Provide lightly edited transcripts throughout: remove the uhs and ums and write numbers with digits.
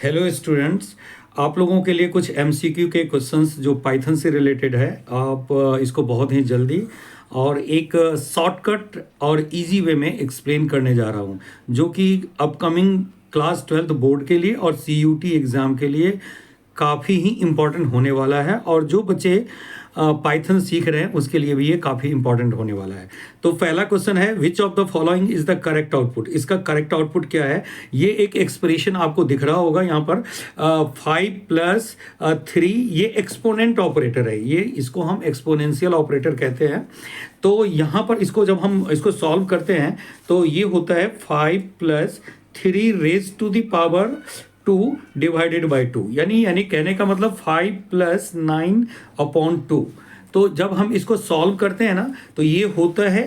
Hello students, आप लोगों के लिए कुछ एमसीक्यू के क्वेश्चंस जो पाइथन से रिलेटेड है। आप इसको बहुत ही जल्दी और एक शॉर्टकट और इजी वे में एक्सप्लेन करने जा रहा हूँ, जो कि अपकमिंग क्लास 12 बोर्ड के लिए और सीयूटी एग्ज़ाम के लिए काफ़ी ही इम्पोर्टेंट होने वाला है। और जो बच्चे पाइथन सीख रहे हैं उसके लिए भी ये काफ़ी इंपॉर्टेंट होने वाला है। तो पहला क्वेश्चन है, which of the following is the correct output. इसका करेक्ट आउटपुट क्या है? ये एक एक्सप्रेशन आपको दिख रहा होगा यहाँ पर, 5+3, ये एक्सपोनेंट ऑपरेटर है। ये इसको हम एक्सपोनेंशियल ऑपरेटर कहते हैं। तो यहाँ पर इसको जब हम इसको सॉल्व करते हैं तो ये होता है 5+3 raise to the power 2 divided by 2, यानी कहने का मतलब 5+9/2। तो जब हम इसको सॉल्व करते हैं ना तो ये होता है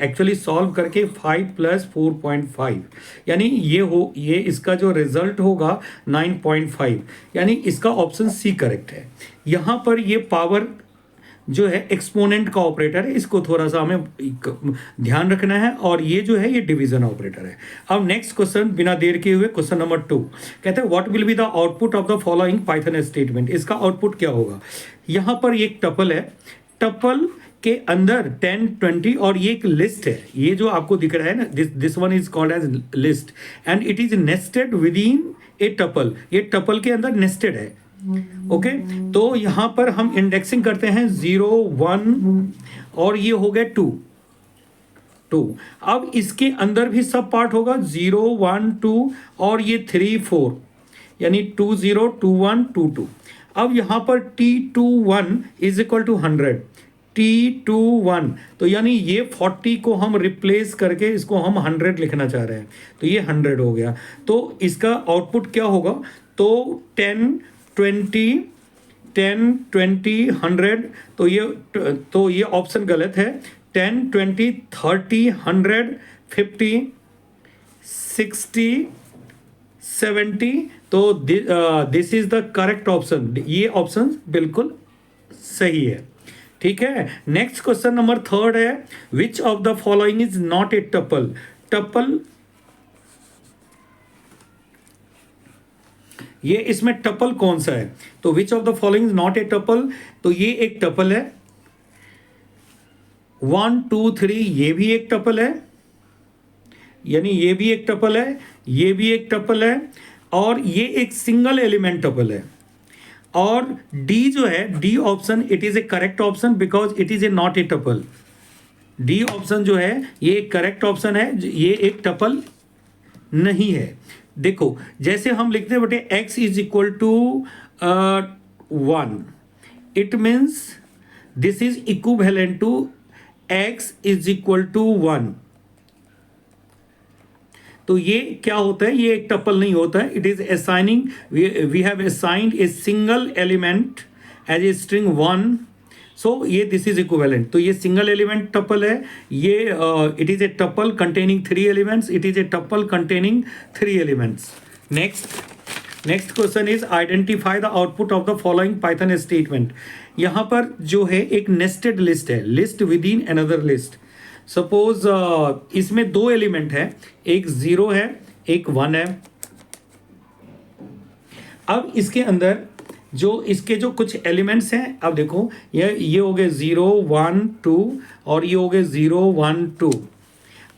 एक्चुअली सॉल्व करके 5+4.5, यानी ये इसका जो रिजल्ट होगा 9.5, यानी इसका ऑप्शन सी करेक्ट है। यहाँ पर ये पावर जो है एक्सपोनेंट का ऑपरेटर है, इसको थोड़ा सा हमें ध्यान रखना है। और ये जो है ये डिवीजन ऑपरेटर है। अब नेक्स्ट क्वेश्चन बिना देर किए हुए, क्वेश्चन नंबर 2 कहते हैं what will be the output of the following Python statement. इसका आउटपुट क्या होगा? यहाँ पर एक टपल है, टपल के अंदर 10, 20 और ये एक लिस्ट है। ये जो आपको दिख रहा है ना, this one is called as list and it is nested within a tuple. ये टपल के अंदर नेस्टेड है। ओके तो यहां पर हम इंडेक्सिंग करते हैं 0, 1 और ये हो गया 2। अब इसके अंदर भी सब पार्ट होगा 0, 1, 2 और ये 3, 4, यानी 2, 0, 2, 1, 2, 2। अब यहां पर T21 is equal to 100, T21 तो यानी ये 40 को हम रिप्लेस करके इसको हम 100 लिखना चाह रहे हैं, तो ये 100 हो गया। तो इसका आउटपुट क्या होगा? तो 10, 20, 100, तो ये ऑप्शन गलत है। 10, 20, 30, 100, 50, 60, 70, तो this is the correct option. ये ऑप्शन बिल्कुल सही है। ठीक है, नेक्स्ट क्वेश्चन नंबर 3 है, which of the following is not a tuple. Tuple, ये इसमें टपल कौन सा है? तो which of the following is not a tuple, तो ये एक टपल है। 1, 2, 3 ये भी एक टपल है, यानी ये भी एक टपल है, ये भी एक टपल है और ये एक सिंगल एलिमेंट टपल है। और डी जो है, D option it is A correct option because it is a not a tuple. D option जो है ये एक करेक्ट ऑप्शन है, ये एक टपल नहीं है। देखो जैसे हम लिखते हैं बेटे x is equal to 1, it means this is equivalent to x is equal to 1। तो ये क्या होता है? ये एक टपल नहीं होता है। It is assigning, we have assigned a single element as a string 1, so ये दिस इज इक्विवेलेंट। तो ये सिंगल एलिमेंट टपल है। ये it is a tuple containing 3 elements, it is a tuple containing 3 elements. Next question is identify the output of the following Python statement. यहाँ पर जो है एक नेस्टेड लिस्ट है, list with in another list. Suppose इसमें 2 element है, एक 0 है, एक 1 है। अब इसके अंदर जो इसके जो कुछ एलिमेंट्स हैं, अब देखो ये हो गए 0, 1, 2 और ये हो गए 0, 1, 2।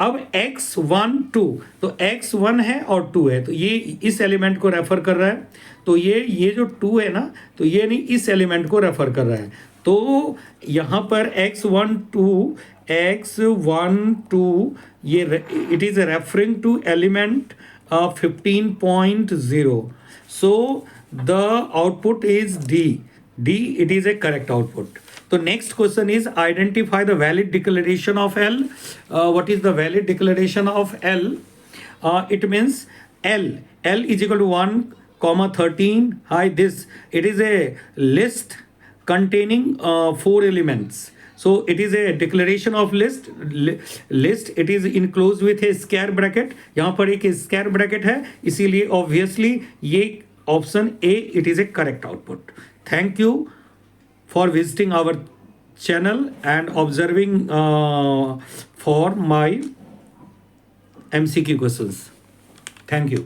अब x 1 2, तो x 1 है और 2 है, तो ये इस एलिमेंट को रेफर कर रहा है। तो ये जो 2 है ना, तो ये नहीं इस एलिमेंट को रेफर कर रहा है। तो यहाँ पर x 1 2 ये it is referring to element 15.0। So the output is D. It is a correct output. So next question is identify the valid declaration of L. What is the valid declaration of L? It means L is equal to 1, 13. Hi, this it is a list containing 4 elements. So it is a declaration of list. It is enclosed with a square bracket. यहाँ पर एक square bracket है, इसीलिए obviously ये option A, it is a correct output. Thank you for visiting our channel and observing for my MCQ questions. Thank you.